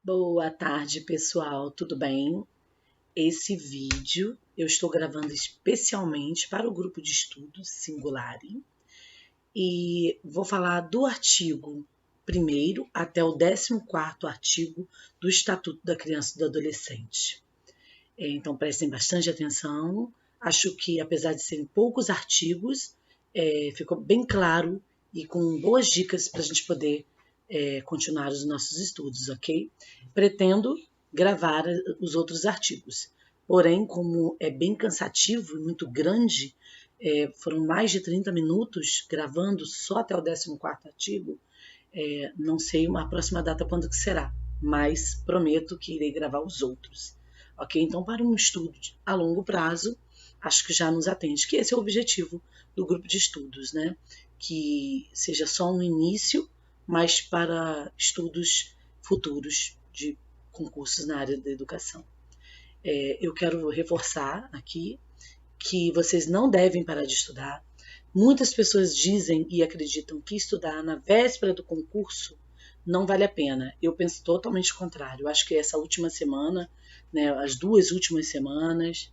Boa tarde, pessoal, tudo bem? Esse vídeo eu estou gravando especialmente para o grupo de estudos Singulari e vou falar do artigo 1º até o 14º artigo do Estatuto da Criança e do Adolescente. Então prestem bastante atenção, acho que apesar de serem poucos artigos, ficou bem claro e com boas dicas para a gente poder continuar os nossos estudos, ok? Pretendo gravar os outros artigos. Porém, como é bem cansativo e muito grande, foram mais de 30 minutos gravando só até o 14º artigo, não sei a próxima data quando que será, mas prometo que irei gravar os outros. Ok? Então, para um estudo a longo prazo, acho que já nos atende, que esse é o objetivo do grupo de estudos, né? Que seja só um início, mas para estudos futuros de concursos na área da educação. Eu quero reforçar aqui que vocês não devem parar de estudar. Muitas pessoas dizem e acreditam que estudar na véspera do concurso não vale a pena. Eu penso totalmente o contrário. Eu acho que essa última semana, né, as 2 últimas semanas,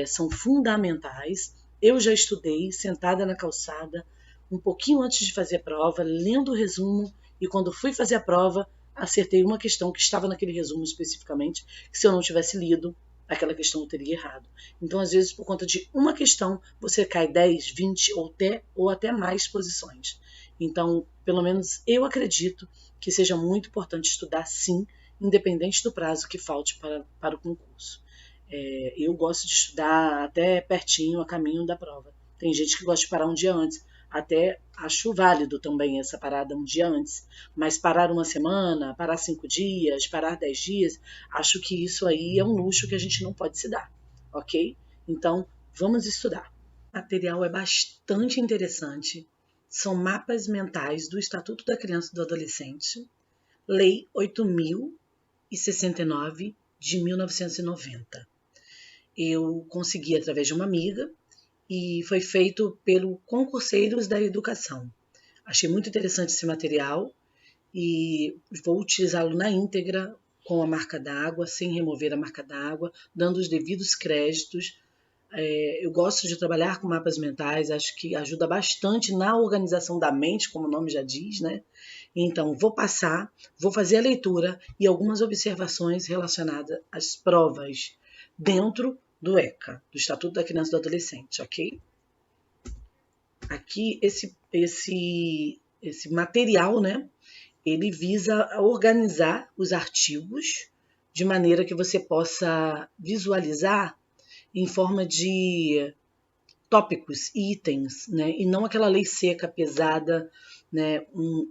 são fundamentais. Eu já estudei sentada na calçada, um pouquinho antes de fazer a prova, lendo o resumo, e quando fui fazer a prova, acertei uma questão que estava naquele resumo especificamente, que se eu não tivesse lido, aquela questão eu teria errado. Então, às vezes, por conta de uma questão, você cai 10, 20 ou até mais posições. Então, pelo menos eu acredito que seja muito importante estudar sim, independente do prazo que falte para o concurso. Eu gosto de estudar até pertinho, a caminho da prova. Tem gente que gosta de parar um dia antes. Até acho válido também essa parada um dia antes. Mas parar uma semana, parar 5 dias, parar 10 dias, acho que isso aí é um luxo que a gente não pode se dar, ok? Então, vamos estudar. O material é bastante interessante. São mapas mentais do Estatuto da Criança e do Adolescente, Lei 8.069 de 1990. Eu consegui através de uma amiga e foi feito pelo Concurseiros da Educação. Achei muito interessante esse material e vou utilizá-lo na íntegra com a marca d'água, sem remover a marca d'água, dando os devidos créditos. Eu gosto de trabalhar com mapas mentais, acho que ajuda bastante na organização da mente, como o nome já diz, né? Então, vou fazer a leitura e algumas observações relacionadas às provas dentro do ECA, do Estatuto da Criança e do Adolescente, ok? Aqui, esse material, né? Ele visa organizar os artigos de maneira que você possa visualizar em forma de tópicos, itens, né? E não aquela lei seca, pesada, né?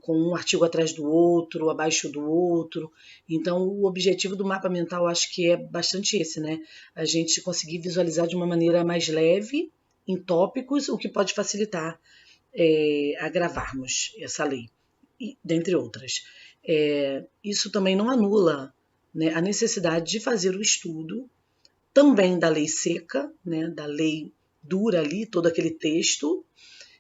Com um artigo atrás do outro, abaixo do outro. Então, o objetivo do mapa mental acho que é bastante esse, né? A gente conseguir visualizar de uma maneira mais leve, em tópicos, o que pode facilitar a gravarmos essa lei, dentre outras. Isso também não anula, né, a necessidade de fazer o estudo também da lei seca, né, da lei dura ali, todo aquele texto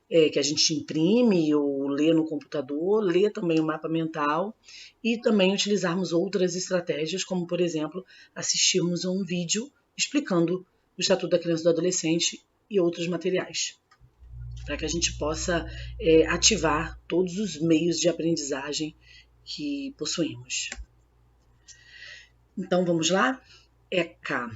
que a gente imprime ou lê no computador, lê também o mapa mental e também utilizarmos outras estratégias, como, por exemplo, assistirmos a um vídeo explicando o Estatuto da Criança e do Adolescente e outros materiais, para que a gente possa ativar todos os meios de aprendizagem que possuímos. Então, vamos lá? ECA.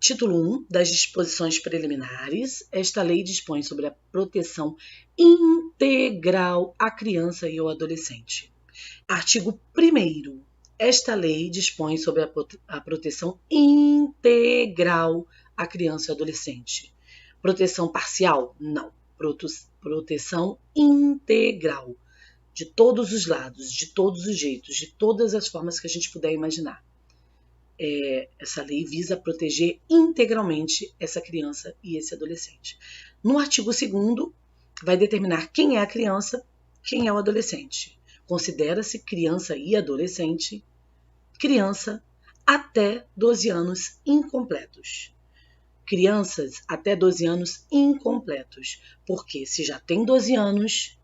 Título 1 das disposições preliminares. Esta lei dispõe sobre a proteção integral à criança e ao adolescente. Artigo 1º. Esta lei dispõe sobre a proteção integral à criança e adolescente. Proteção parcial? Não. Proteção integral. De todos os lados, de todos os jeitos, de todas as formas que a gente puder imaginar. Essa lei visa proteger integralmente essa criança e esse adolescente. No artigo 2º, vai determinar quem é a criança, quem é o adolescente. Considera-se criança e adolescente, criança até 12 anos incompletos. Crianças até 12 anos incompletos, porque se já tem 12 anos,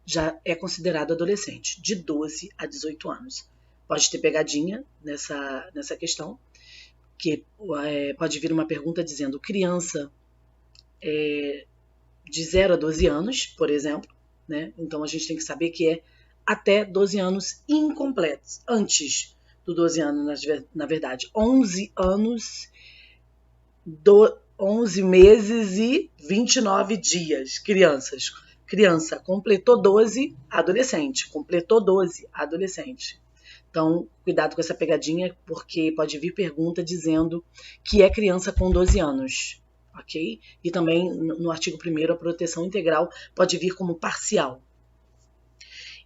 já é considerado adolescente, de 12 a 18 anos. pode ter pegadinha nessa questão, que pode vir uma pergunta dizendo criança de 0 a 12 anos, por exemplo, né? Então a gente tem que saber que é até 12 anos incompletos. Antes do 12 anos, na verdade, 11 anos, 11 meses e 29 dias. Criança completou 12, adolescente. Completou 12, adolescente. Então, cuidado com essa pegadinha, porque pode vir pergunta dizendo que é criança com 12 anos, ok? E também, no artigo 1º, a proteção integral pode vir como parcial.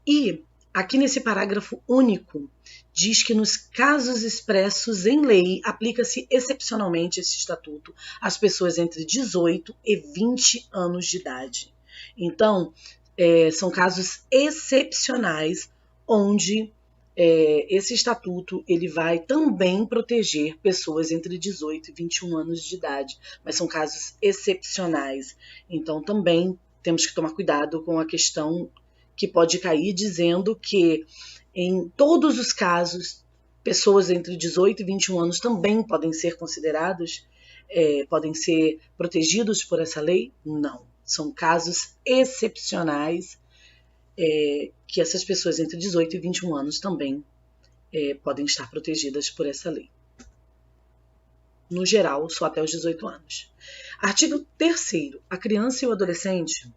E, aqui nesse parágrafo único, diz que nos casos expressos em lei, aplica-se excepcionalmente esse estatuto às pessoas entre 18 e 20 anos de idade. Então, são casos excepcionais onde esse estatuto ele vai também proteger pessoas entre 18 e 21 anos de idade, mas são casos excepcionais. Então, também temos que tomar cuidado com a questão que pode cair dizendo que, em todos os casos, pessoas entre 18 e 21 anos também podem ser consideradas, podem ser protegidos por essa lei? Não. São casos excepcionais que essas pessoas entre 18 e 21 anos também podem estar protegidas por essa lei. No geral, só até os 18 anos. Artigo 3º. A criança e o adolescente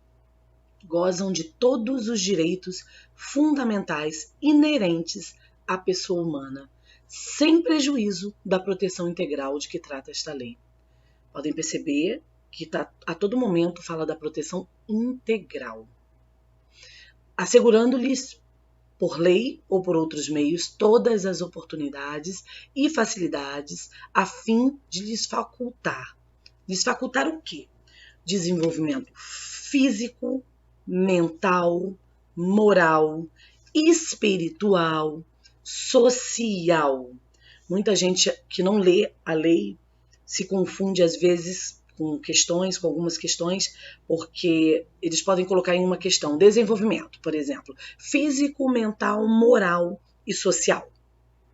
gozam de todos os direitos fundamentais inerentes à pessoa humana, sem prejuízo da proteção integral de que trata esta lei. Podem perceber que a todo momento fala da proteção integral, assegurando-lhes, por lei ou por outros meios, todas as oportunidades e facilidades a fim de lhes facultar. Lhes facultar o quê? Desenvolvimento físico, mental, moral, espiritual, social. Muita gente que não lê a lei se confunde às vezes com algumas questões, porque eles podem colocar em uma questão desenvolvimento, por exemplo, físico, mental, moral e social,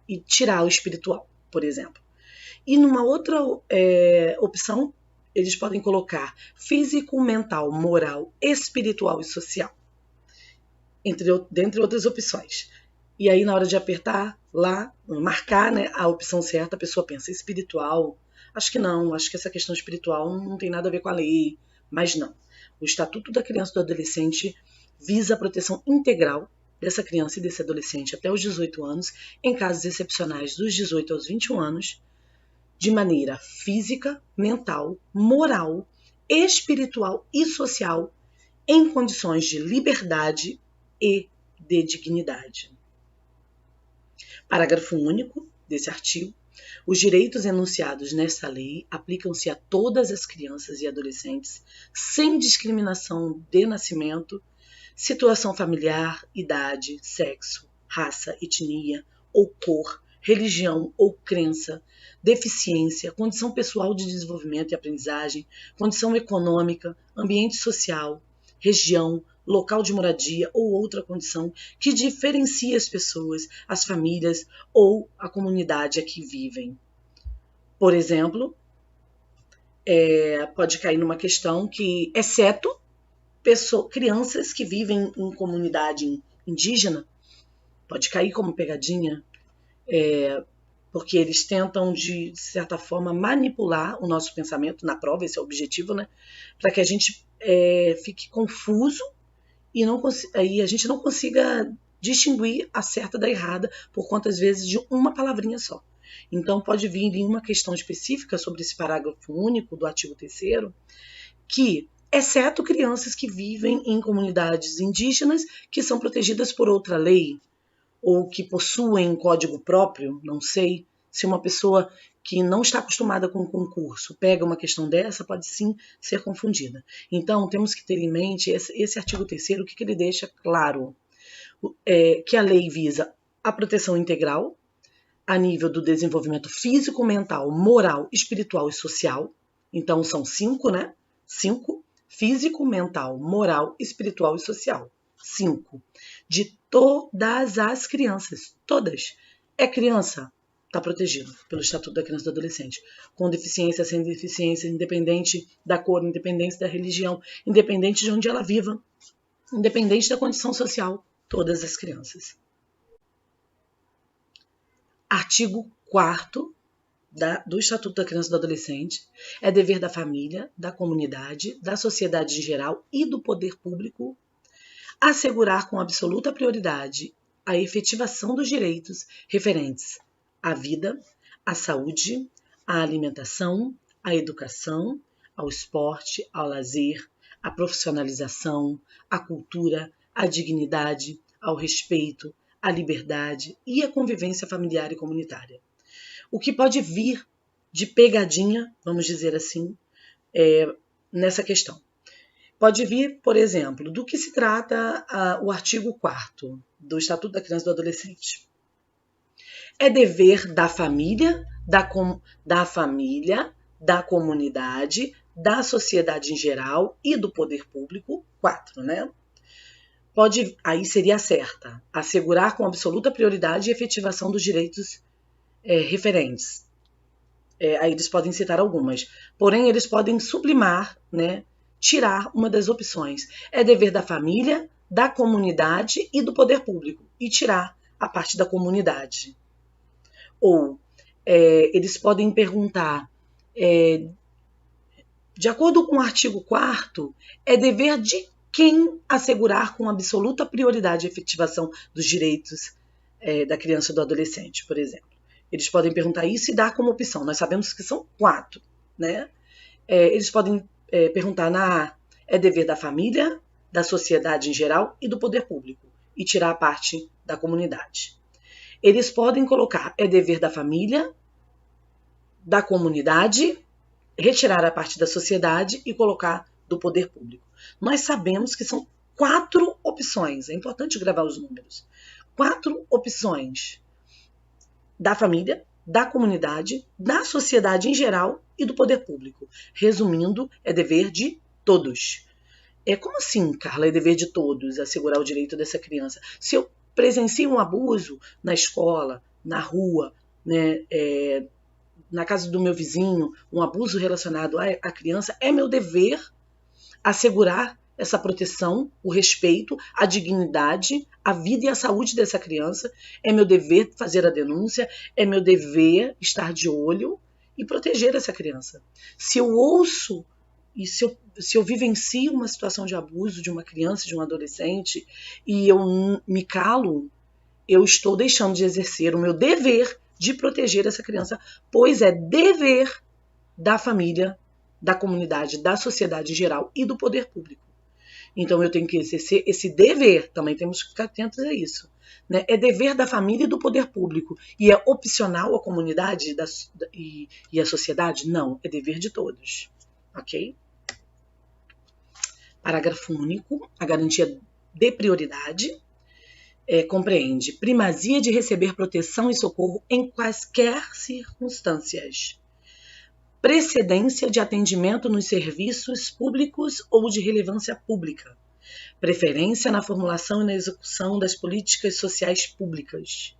e tirar o espiritual, por exemplo. E numa outra opção, eles podem colocar físico, mental, moral, espiritual e social, dentre outras opções. E aí, na hora de apertar lá, marcar, né, a opção certa, a pessoa pensa espiritual. Acho que não, acho que essa questão espiritual não tem nada a ver com a lei, mas não. O Estatuto da Criança e do Adolescente visa a proteção integral dessa criança e desse adolescente até os 18 anos, em casos excepcionais dos 18 aos 21 anos, de maneira física, mental, moral, espiritual e social, em condições de liberdade e de dignidade. Parágrafo único desse artigo. Os direitos enunciados nesta lei aplicam-se a todas as crianças e adolescentes, sem discriminação de nascimento, situação familiar, idade, sexo, raça, etnia ou cor, religião ou crença, deficiência, condição pessoal de desenvolvimento e aprendizagem, condição econômica, ambiente social, região, local de moradia ou outra condição que diferencie as pessoas, as famílias ou a comunidade a que vivem. Por exemplo, pode cair numa questão que, exceto crianças que vivem em comunidade indígena, pode cair como pegadinha, porque eles tentam, de certa forma, manipular o nosso pensamento na prova, esse é o objetivo, né? Para que a gente fique confuso e a gente não consiga distinguir a certa da errada por conta, às vezes, de uma palavrinha só. Então, pode vir em uma questão específica sobre esse parágrafo único do artigo 3º, que, exceto crianças que vivem em comunidades indígenas que são protegidas por outra lei, ou que possuem um código próprio, não sei, se uma pessoa que não está acostumada com o concurso pega uma questão dessa, pode sim ser confundida. Então, temos que ter em mente esse artigo 3º, o que ele deixa claro? Que a lei visa a proteção integral, a nível do desenvolvimento físico, mental, moral, espiritual e social. Então, são 5, né? 5. Físico, mental, moral, espiritual e social. 5. De todas as crianças, todas, É criança? Está protegido pelo Estatuto da Criança e do Adolescente. Com deficiência, sem deficiência, independente da cor, independente da religião, independente de onde ela viva, independente da condição social, todas as crianças. Artigo 4º do Estatuto da Criança e do Adolescente, é dever da família, da comunidade, da sociedade em geral e do poder público assegurar com absoluta prioridade a efetivação dos direitos referentes à vida, à saúde, à alimentação, à educação, ao esporte, ao lazer, à profissionalização, à cultura, à dignidade, ao respeito, à liberdade e à convivência familiar e comunitária. O que pode vir de pegadinha, vamos dizer assim, nessa questão? Pode vir, por exemplo, do que se trata o artigo 4º do Estatuto da Criança e do Adolescente. É dever da família, da comunidade, da sociedade em geral e do poder público, 4, né? Aí seria a certa, assegurar com absoluta prioridade a efetivação dos direitos referentes. Aí eles podem citar algumas, porém eles podem sublimar, né, tirar uma das opções. É dever da família, da comunidade e do poder público, e tirar a parte da comunidade. Ou eles podem perguntar, de acordo com o artigo 4º, é dever de quem assegurar com absoluta prioridade a efetivação dos direitos da criança e do adolescente, por exemplo. Eles podem perguntar isso e dar como opção. Nós sabemos que são 4, né? Eles podem perguntar na A, é dever da família, da sociedade em geral e do poder público, e tirar a parte da comunidade. Eles podem colocar é dever da família, da comunidade, retirar a parte da sociedade e colocar do poder público. Nós sabemos que são 4 opções, é importante gravar os números. 4 opções da família, da comunidade, da sociedade em geral e do poder público. Resumindo, é dever de todos. Como assim, Carla, é dever de todos assegurar o direito dessa criança? Se eu presencio um abuso na escola, na rua, né, na casa do meu vizinho, um abuso relacionado à criança, é meu dever assegurar essa proteção, o respeito, a dignidade, a vida e a saúde dessa criança. É meu dever fazer a denúncia, é meu dever estar de olho e proteger essa criança. Se eu ouço e se eu vivencio uma situação de abuso de uma criança, de um adolescente, e eu me calo, eu estou deixando de exercer o meu dever de proteger essa criança, pois é dever da família, da comunidade, da sociedade em geral e do poder público. Então eu tenho que exercer esse dever, também temos que ficar atentos a isso. Né? É dever da família e do poder público. E é opcional a comunidade e a sociedade? Não, é dever de todos. Ok? Parágrafo único. A garantia de prioridade compreende primazia de receber proteção e socorro em quaisquer circunstâncias. Precedência de atendimento nos serviços públicos ou de relevância pública. Preferência na formulação e na execução das políticas sociais públicas.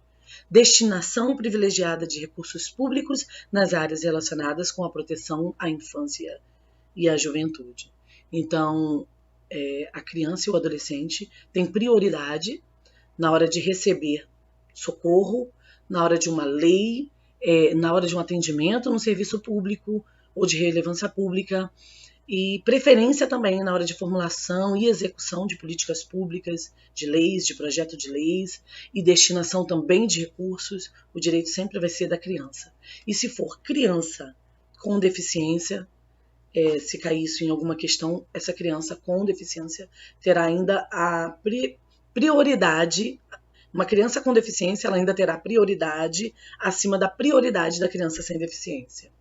Destinação privilegiada de recursos públicos nas áreas relacionadas com a proteção à infância e à juventude. Então, a criança e o adolescente têm prioridade na hora de receber socorro, na hora de uma lei, na hora de um atendimento no serviço público ou de relevância pública, e preferência também na hora de formulação e execução de políticas públicas, de leis, de projeto de leis, e destinação também de recursos. O direito sempre vai ser da criança. E se for criança com deficiência, se cair isso em alguma questão, essa criança com deficiência terá ainda a prioridade. Uma criança com deficiência, ela ainda terá prioridade acima da prioridade da criança sem deficiência.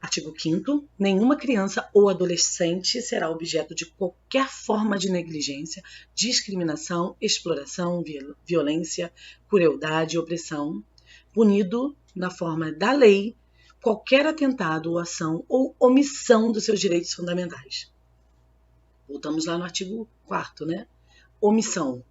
Artigo 5º. Nenhuma criança ou adolescente será objeto de qualquer forma de negligência, discriminação, exploração, violência, crueldade e opressão, punido na forma da lei qualquer atentado ou ação ou omissão dos seus direitos fundamentais. Voltamos lá no artigo 4º, né? Omissão.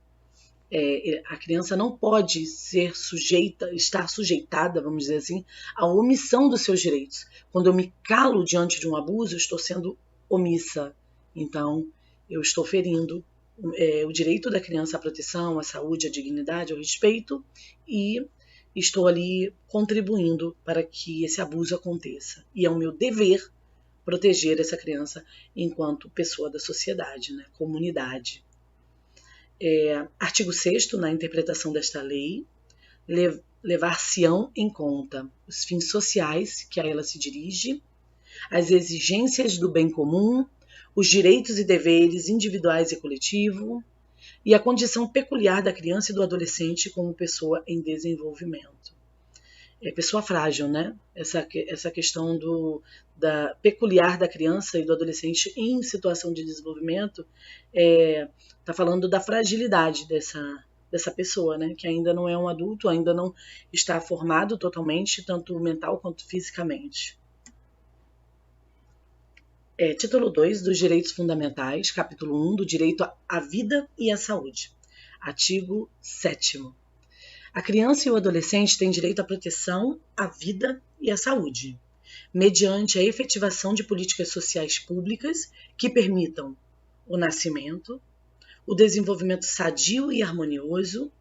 A criança não pode estar sujeitada, vamos dizer assim, à omissão dos seus direitos. Quando eu me calo diante de um abuso, eu estou sendo omissa. Então, eu estou ferindo o direito da criança à proteção, à saúde, à dignidade, ao respeito, e estou ali contribuindo para que esse abuso aconteça. E é o meu dever proteger essa criança enquanto pessoa da sociedade, né, comunidade. Artigo 6º, na interpretação desta lei, levar-se-ão em conta os fins sociais que a ela se dirige, as exigências do bem comum, os direitos e deveres individuais e coletivos, e a condição peculiar da criança e do adolescente como pessoa em desenvolvimento. Pessoa frágil, né? Essa questão da peculiar da criança e do adolescente em situação de desenvolvimento está falando da fragilidade dessa pessoa, né? Que ainda não é um adulto, ainda não está formado totalmente, tanto mental quanto fisicamente. Título 2 dos Direitos Fundamentais, capítulo 1 do Direito à Vida e à Saúde. Artigo 7º. A criança e o adolescente têm direito à proteção, à vida e à saúde, mediante a efetivação de políticas sociais públicas que permitam o nascimento, o desenvolvimento sadio e harmonioso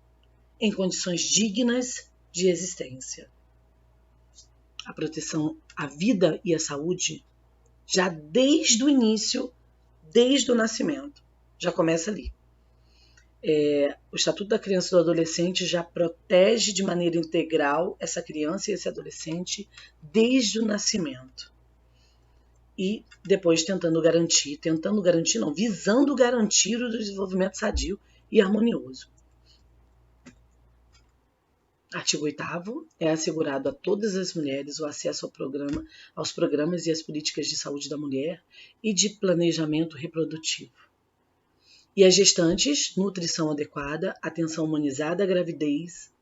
em condições dignas de existência. A proteção à vida e à saúde já desde o início, desde o nascimento, já começa ali. O Estatuto da Criança e do Adolescente já protege de maneira integral essa criança e esse adolescente desde o nascimento. E depois visando garantir o desenvolvimento sadio e harmonioso. Artigo 8º. É assegurado a todas as mulheres o acesso aos programas e às políticas de saúde da mulher e de planejamento reprodutivo. E as gestantes, nutrição adequada, atenção humanizada à gravidez.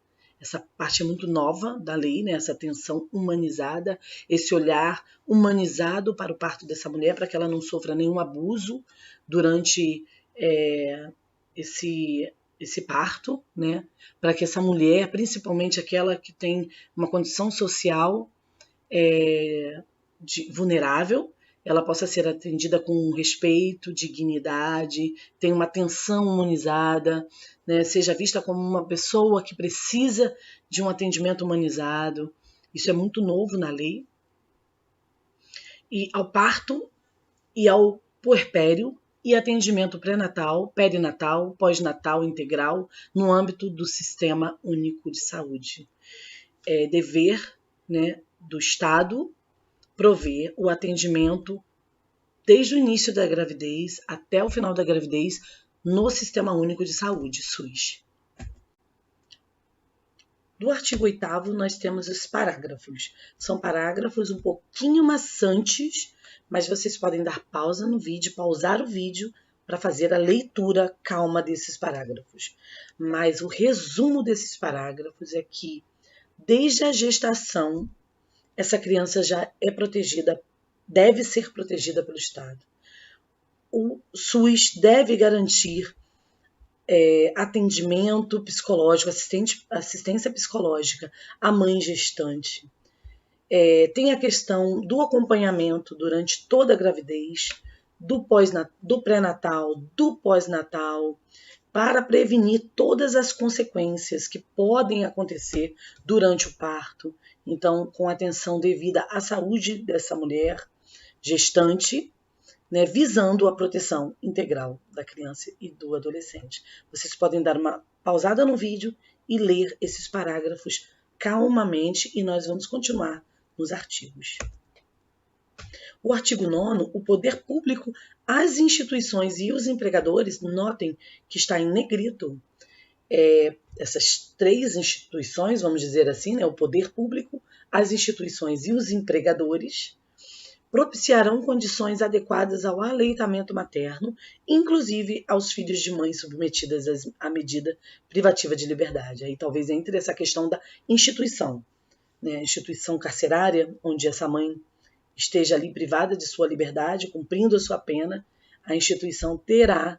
Essa parte é muito nova da lei, né? Essa atenção humanizada, esse olhar humanizado para o parto dessa mulher, para que ela não sofra nenhum abuso durante esse parto, né? Para que essa mulher, principalmente aquela que tem uma condição social vulnerável, ela possa ser atendida com respeito, dignidade, tenha uma atenção humanizada, né? Seja vista como uma pessoa que precisa de um atendimento humanizado. Isso é muito novo na lei. E ao parto e ao puerpério e atendimento pré-natal, perinatal, pós-natal integral no âmbito do Sistema Único de Saúde. É dever, né, do Estado prover o atendimento desde o início da gravidez até o final da gravidez no Sistema Único de Saúde, SUS. Do artigo 8º, nós temos os parágrafos. São parágrafos um pouquinho maçantes, mas vocês podem dar pausa no vídeo, pausar o vídeo para fazer a leitura calma desses parágrafos. Mas o resumo desses parágrafos é que, desde a gestação, essa criança já é protegida, deve ser protegida pelo Estado. O SUS deve garantir atendimento psicológico, assistência psicológica à mãe gestante. Tem a questão do acompanhamento durante toda a gravidez, do pré-natal, do pós-natal, para prevenir todas as consequências que podem acontecer durante o parto. Então, com atenção devida à saúde dessa mulher gestante, né, visando a proteção integral da criança e do adolescente. Vocês podem dar uma pausada no vídeo e ler esses parágrafos calmamente e nós vamos continuar nos artigos. O artigo 9º, o poder público, as instituições e os empregadores, notem que está em negrito, essas três instituições, vamos dizer assim, né, o poder público, as instituições e os empregadores, propiciarão condições adequadas ao aleitamento materno, inclusive aos filhos de mães submetidas à medida privativa de liberdade. Aí talvez entre essa questão da instituição, né, a instituição carcerária, onde essa mãe esteja ali privada de sua liberdade, cumprindo a sua pena, a instituição terá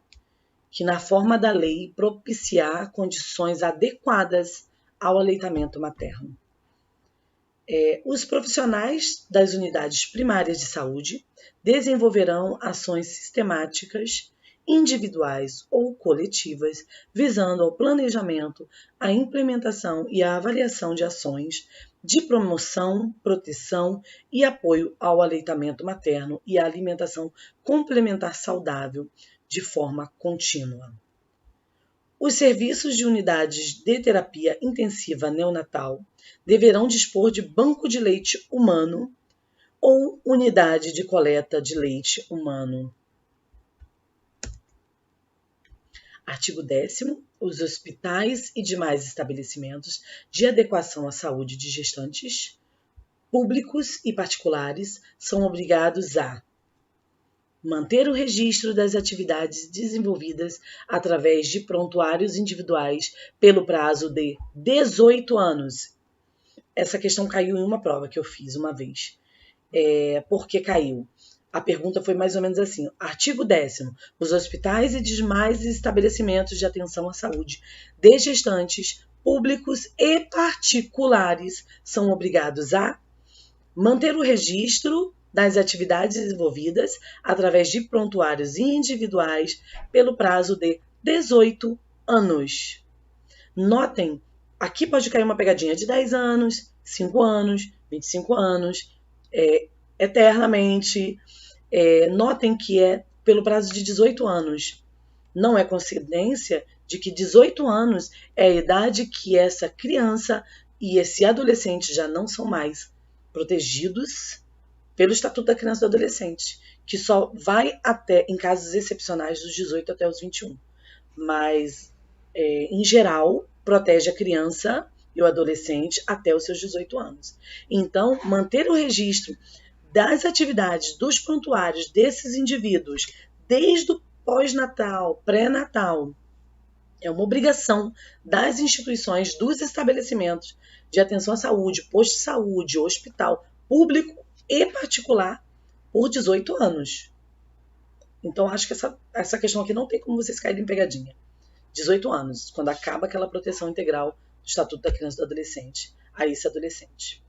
que, na forma da lei, propiciar condições adequadas ao aleitamento materno. Os profissionais das unidades primárias de saúde desenvolverão ações sistemáticas, individuais ou coletivas, visando ao planejamento, a implementação e a avaliação de ações de promoção, proteção e apoio ao aleitamento materno e à alimentação complementar saudável de forma contínua. Os serviços de unidades de terapia intensiva neonatal deverão dispor de banco de leite humano ou unidade de coleta de leite humano. Artigo 10º. Os hospitais e demais estabelecimentos de adequação à saúde de gestantes, públicos e particulares, são obrigados a manter o registro das atividades desenvolvidas através de prontuários individuais pelo prazo de 18 anos. Essa questão caiu em uma prova que eu fiz uma vez. Por que caiu? A pergunta foi mais ou menos assim. Artigo 10º. Os hospitais e demais estabelecimentos de atenção à saúde de gestantes, públicos e particulares são obrigados a manter o registro das atividades desenvolvidas através de prontuários individuais pelo prazo de 18 anos. Notem, aqui pode cair uma pegadinha de 10 anos, 5 anos, 25 anos, eternamente. Notem que é pelo prazo de 18 anos. Não é coincidência de que 18 anos é a idade que essa criança e esse adolescente já não são mais protegidos pelo Estatuto da Criança e do Adolescente, que só vai até, em casos excepcionais, dos 18 até os 21. Mas, em geral, protege a criança e o adolescente até os seus 18 anos. Então, manter o registro das atividades, dos prontuários desses indivíduos, desde o pós-natal, pré-natal, é uma obrigação das instituições, dos estabelecimentos de atenção à saúde, posto de saúde, hospital, público e particular, por 18 anos. Então, acho que essa questão aqui não tem como vocês caírem em pegadinha. 18 anos, quando acaba aquela proteção integral do Estatuto da Criança e do Adolescente a esse adolescente.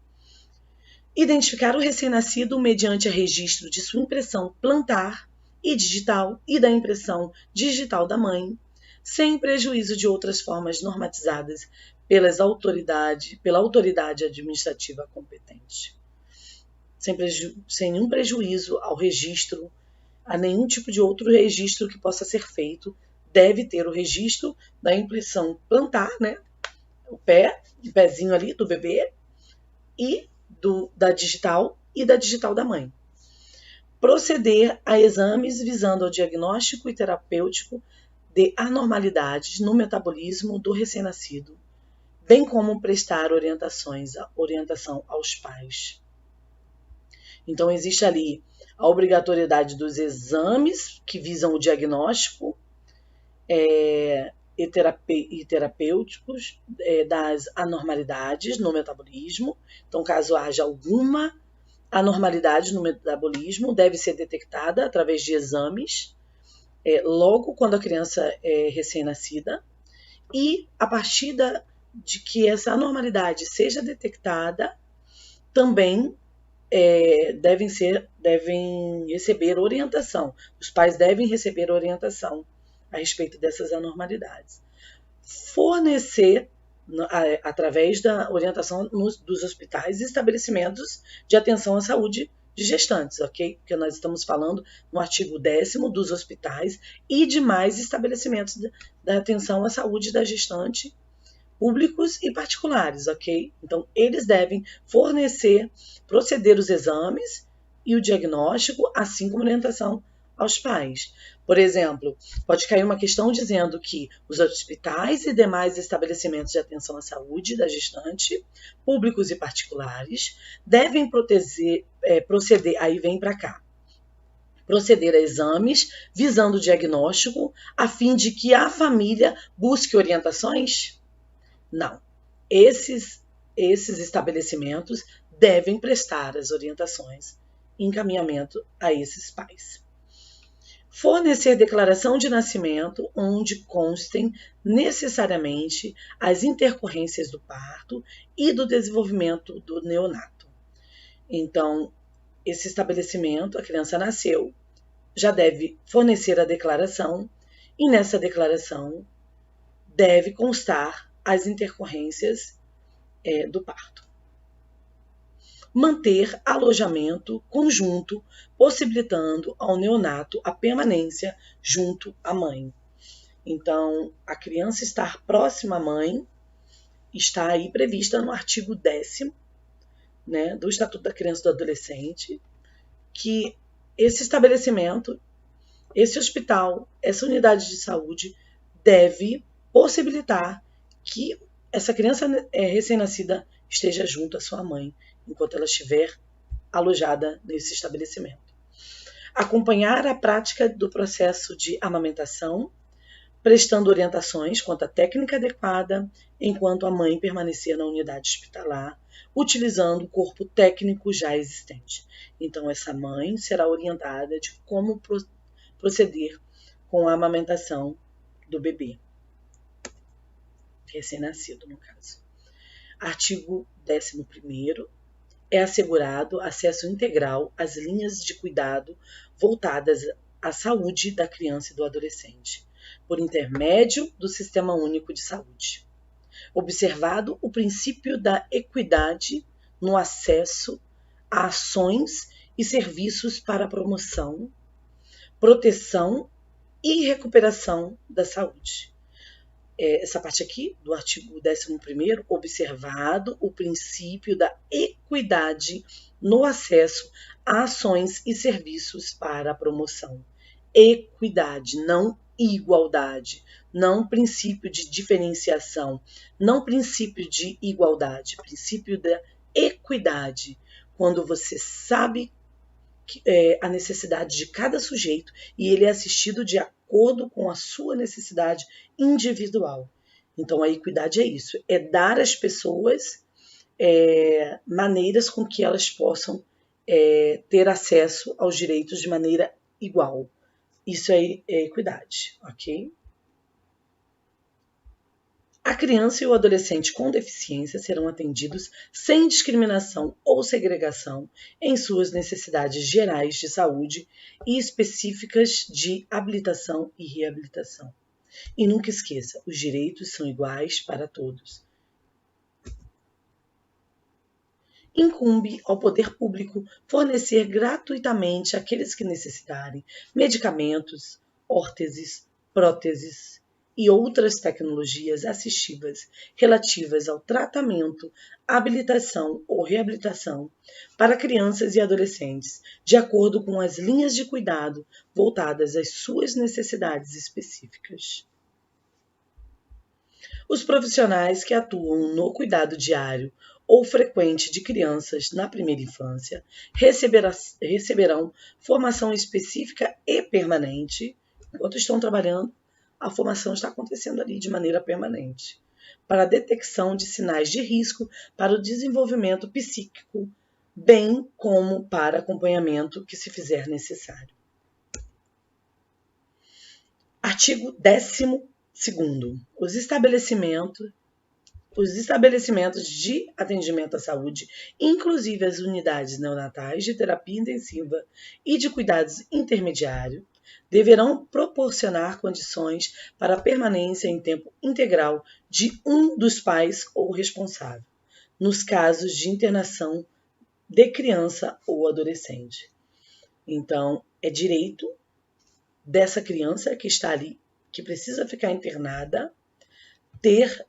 Identificar o recém-nascido mediante registro de sua impressão plantar e digital e da impressão digital da mãe, sem prejuízo de outras formas normatizadas pela autoridade administrativa competente. Sem nenhum prejuízo ao registro, a nenhum tipo de outro registro que possa ser feito, deve ter o registro da impressão plantar, né? O pezinho ali do bebê, e da digital e da digital da mãe. Proceder a exames visando ao diagnóstico e terapêutico de anormalidades no metabolismo do recém-nascido, bem como prestar orientação aos pais. Então, existe ali a obrigatoriedade dos exames que visam o diagnóstico e terapêuticos das anormalidades no metabolismo. Então, caso haja alguma anormalidade no metabolismo, deve ser detectada através de exames, logo quando a criança é recém-nascida, e a partir de que essa anormalidade seja detectada, também devem receber orientação. Os pais devem receber orientação a respeito dessas anormalidades. Fornecer, através da orientação dos hospitais e estabelecimentos de atenção à saúde de gestantes, ok? Porque nós estamos falando no artigo 10º dos hospitais e demais estabelecimentos da atenção à saúde da gestante, públicos e particulares, ok? Então, eles devem proceder os exames e o diagnóstico, assim como orientação aos pais. Por exemplo, pode cair uma questão dizendo que os hospitais e demais estabelecimentos de atenção à saúde da gestante, públicos e particulares, devem proceder, aí vem para cá, proceder a exames visando o diagnóstico, a fim de que a família busque orientações? Não. Esses estabelecimentos devem prestar as orientações e encaminhamento a esses pais. Fornecer declaração de nascimento onde constem necessariamente as intercorrências do parto e do desenvolvimento do neonato. Então, esse estabelecimento, a criança nasceu, já deve fornecer a declaração e nessa declaração deve constar as intercorrências do parto. Manter alojamento conjunto, possibilitando ao neonato a permanência junto à mãe. Então, a criança estar próxima à mãe está aí prevista no artigo 10º, né, do Estatuto da Criança e do Adolescente, que esse estabelecimento, esse hospital, essa unidade de saúde deve possibilitar que essa criança recém-nascida esteja junto à sua mãe, enquanto ela estiver alojada nesse estabelecimento. Acompanhar a prática do processo de amamentação, prestando orientações quanto à técnica adequada, enquanto a mãe permanecer na unidade hospitalar, utilizando o corpo técnico já existente. Então, essa mãe será orientada de como proceder com a amamentação do bebê, recém-nascido, no caso. Artigo 11º. É assegurado acesso integral às linhas de cuidado voltadas à saúde da criança e do adolescente, por intermédio do Sistema Único de Saúde. Observado o princípio da equidade no acesso a ações e serviços para a promoção, proteção e recuperação da saúde. Essa parte aqui do artigo 11º, observado o princípio da equidade no acesso a ações e serviços para a promoção. Equidade, não igualdade, não princípio de diferenciação, não princípio de igualdade, princípio da equidade, quando você sabe a necessidade de cada sujeito e ele é assistido de acordo com a sua necessidade individual. Então, a equidade é isso, é dar às pessoas maneiras com que elas possam ter acesso aos direitos de maneira igual. Isso é equidade, ok? A criança e o adolescente com deficiência serão atendidos sem discriminação ou segregação em suas necessidades gerais de saúde e específicas de habilitação e reabilitação. E nunca esqueça, os direitos são iguais para todos. Incumbe ao poder público fornecer gratuitamente àqueles que necessitarem medicamentos, órteses, próteses e outras tecnologias assistivas relativas ao tratamento, habilitação ou reabilitação para crianças e adolescentes, de acordo com as linhas de cuidado voltadas às suas necessidades específicas. Os profissionais que atuam no cuidado diário ou frequente de crianças na primeira infância receberão formação específica e permanente. Enquanto estão trabalhando, a formação está acontecendo ali de maneira permanente, para a detecção de sinais de risco para o desenvolvimento psíquico, bem como para acompanhamento que se fizer necessário. Artigo 10º. Os estabelecimentos de atendimento à saúde, inclusive as unidades neonatais de terapia intensiva e de cuidados intermediários, deverão proporcionar condições para a permanência em tempo integral de um dos pais ou responsável, nos casos de internação de criança ou adolescente. Então, é direito dessa criança que está ali, que precisa ficar internada, ter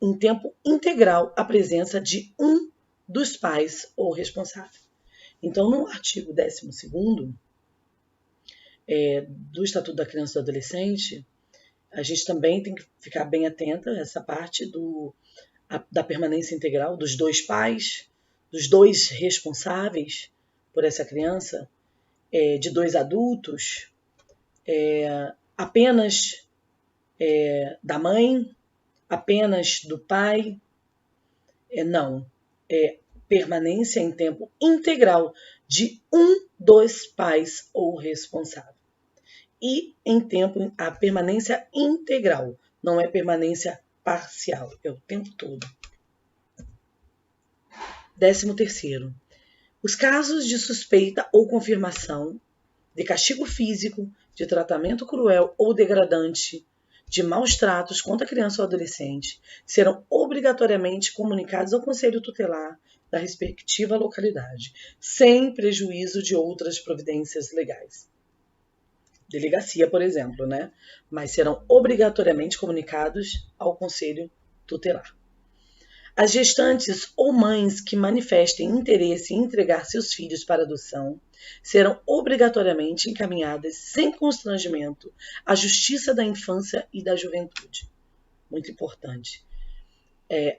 em tempo integral a presença de um dos pais ou responsável. Então, no artigo 12º do Estatuto da Criança e do Adolescente, a gente também tem que ficar bem atenta a essa parte da permanência integral dos dois pais, dos dois responsáveis por essa criança, de dois adultos, apenas da mãe, apenas do pai. Não, permanência em tempo integral de um dos pais ou responsável. e em tempo a permanência integral, não é permanência parcial, é o tempo todo. 13º. Os casos de suspeita ou confirmação de castigo físico, de tratamento cruel ou degradante, de maus tratos contra a criança ou adolescente, serão obrigatoriamente comunicados ao Conselho Tutelar da respectiva localidade, sem prejuízo de outras providências legais. Delegacia, por exemplo, né? Mas serão obrigatoriamente comunicados ao Conselho Tutelar. As gestantes ou mães que manifestem interesse em entregar seus filhos para adoção serão obrigatoriamente encaminhadas sem constrangimento à Justiça da Infância e da Juventude. Muito importante.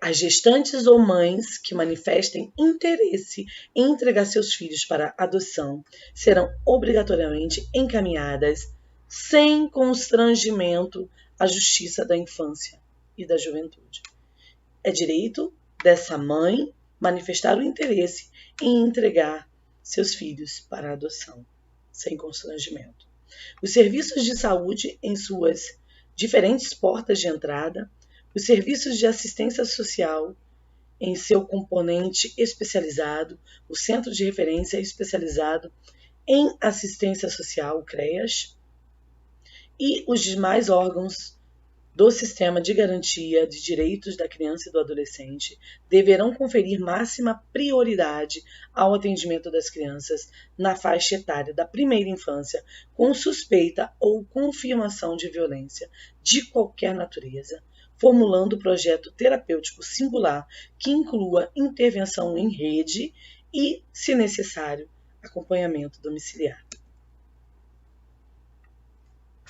As gestantes ou mães que manifestem interesse em entregar seus filhos para adoção serão obrigatoriamente encaminhadas sem constrangimento à Justiça da Infância e da Juventude. É direito dessa mãe manifestar o interesse em entregar seus filhos para adoção, sem constrangimento. Os serviços de saúde em suas diferentes portas de entrada, os serviços de assistência social em seu componente especializado, o Centro de Referência Especializado em Assistência Social, CREAS, e os demais órgãos do Sistema de Garantia de Direitos da Criança e do Adolescente deverão conferir máxima prioridade ao atendimento das crianças na faixa etária da primeira infância com suspeita ou confirmação de violência de qualquer natureza, formulando projeto terapêutico singular que inclua intervenção em rede e, se necessário, acompanhamento domiciliar.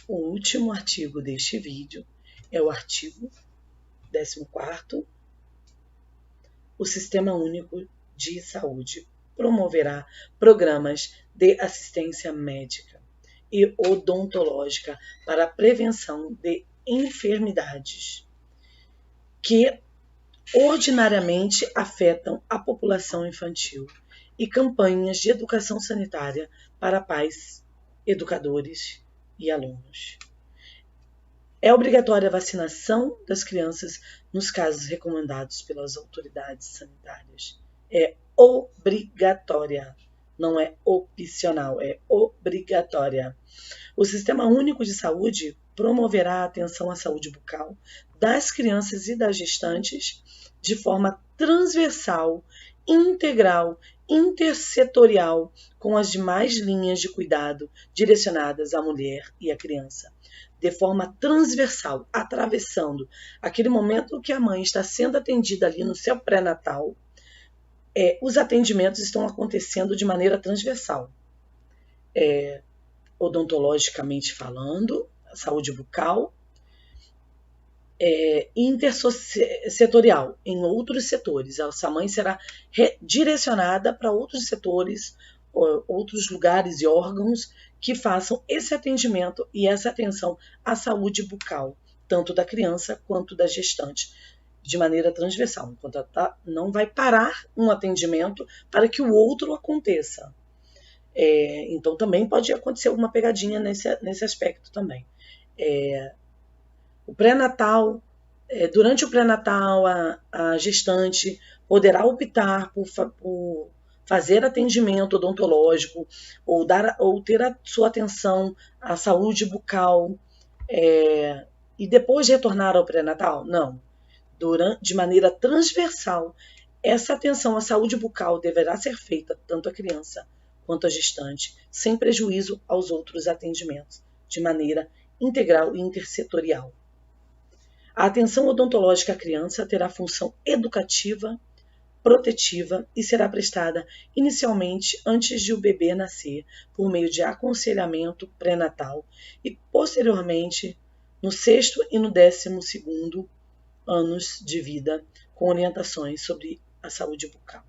O último artigo deste vídeo é o artigo 14º. O Sistema Único de Saúde promoverá programas de assistência médica e odontológica para a prevenção de enfermidades que ordinariamente afetam a população infantil e campanhas de educação sanitária para pais, educadores e alunos. É obrigatória a vacinação das crianças nos casos recomendados pelas autoridades sanitárias. É obrigatória, não é opcional, é obrigatória. O Sistema Único de Saúde promoverá a atenção à saúde bucal das crianças e das gestantes de forma transversal, integral, intersetorial, com as demais linhas de cuidado direcionadas à mulher e à criança, de forma transversal, atravessando aquele momento que a mãe está sendo atendida ali no seu pré-natal. Os atendimentos estão acontecendo de maneira transversal, odontologicamente falando, saúde bucal, intersetorial, em outros setores. Essa mãe será direcionada para outros setores, outros lugares e órgãos que façam esse atendimento e essa atenção à saúde bucal, tanto da criança quanto da gestante, de maneira transversal. Não vai parar um atendimento para que o outro aconteça. Então também pode acontecer alguma pegadinha nesse aspecto também. O pré-natal, durante o pré-natal, a gestante poderá optar por fazer atendimento odontológico ou ter a sua atenção à saúde bucal e depois retornar ao pré-natal? Não. De maneira transversal, essa atenção à saúde bucal deverá ser feita tanto à criança quanto à gestante, sem prejuízo aos outros atendimentos, de maneira integral e intersetorial. A atenção odontológica à criança terá função educativa, protetiva e será prestada inicialmente antes de o bebê nascer, por meio de aconselhamento pré-natal e posteriormente no 6º e no 12º anos de vida, com orientações sobre a saúde bucal.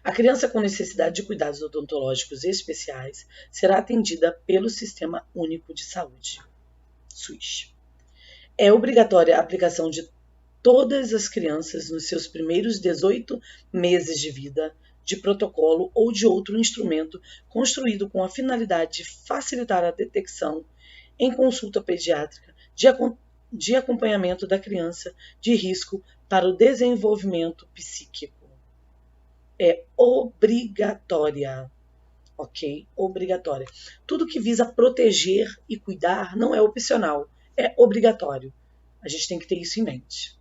A criança com necessidade de cuidados odontológicos especiais será atendida pelo Sistema Único de Saúde, SUS. É obrigatória a aplicação de todas as crianças nos seus primeiros 18 meses de vida de protocolo ou de outro instrumento construído com a finalidade de facilitar a detecção em consulta pediátrica de acompanhamento da criança de risco para o desenvolvimento psíquico. É obrigatória, ok? Obrigatória. Tudo que visa proteger e cuidar não é opcional, é obrigatório. A gente tem que ter isso em mente.